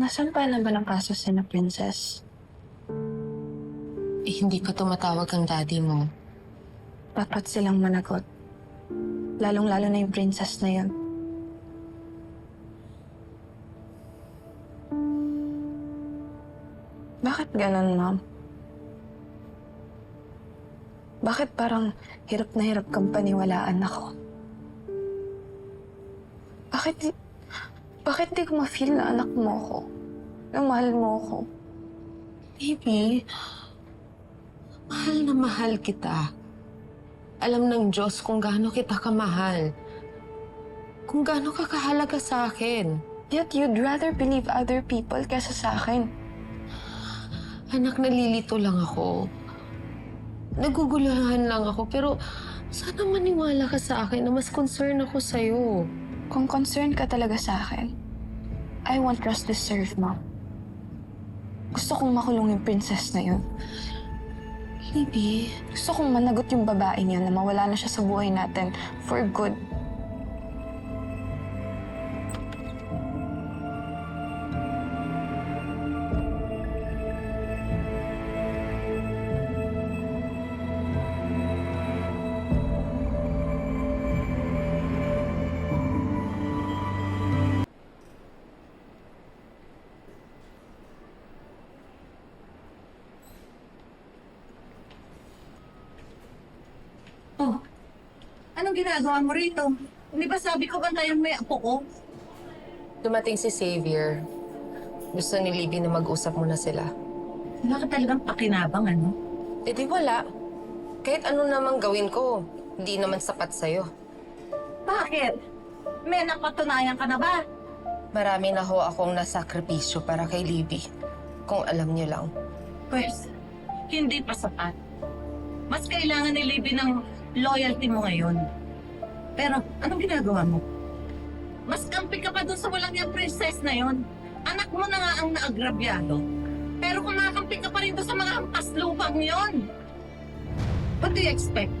Nasaan pa naman ang kaso si na Princess? Eh, hindi pa tumatawag ang daddy mo. Dapat silang managot. Lalong-lalo na yung princess na yun. Bakit ganun, Mom? Bakit parang hirap na hirap kang paniwalaan ako? Bakit di ko ma-feel na anak mo ako? Na mahal mo ako? Baby, mahal na mahal kita. Alam ng Diyos kung gaano kita kamahal. Kung gaano ka kahalaga sa akin. Yet you'd rather believe other people kaysa sa akin. Anak, nalilito lang ako. Naguguluhan lang ako, pero sana maniwala ka sa akin na mas concern ako sa'yo. Kung concerned ka talaga sa akin, I want Ross deserve, Mom. Gusto kong makulong yung princess na yun. Libby, Gusto kong managot yung babae niya na mawala na siya sa buhay natin for good. Oh, anong ginagawa mo rito? Hindi ba sabi ko bantayan mo yung apo ko? dumating si Xavier. Gusto ni Libby na mag-usap muna sila. Wala ka talagang pakinabang, ano? Eh di wala. Kahit ano namang gawin ko, hindi naman sapat sa'yo. Bakit? May napatunayan ka na ba? Marami na ho akong nasakripisyo para kay Libby. Kung alam niyo lang. Pwes, hindi pa sapat. Mas kailangan ni Libby ng loyalty mo ngayon. Pero anong ginagawa mo? Mas kampi ka pa dun sa walang yung princess na yon. Anak mo na nga ang naagrabyado. Pero kumakampi ka pa rin doon sa mga hampas lupang yon. What do you expect?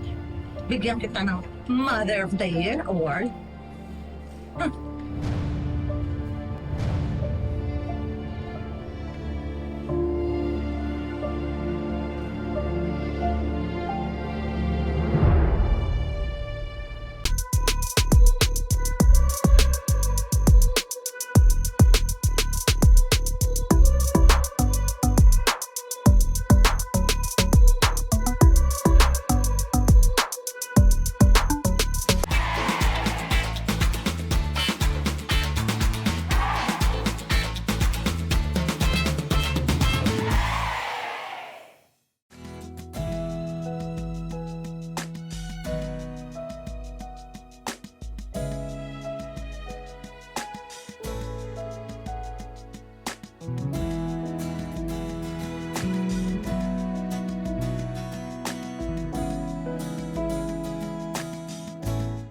Bigyan kita ng Mother of the Year award?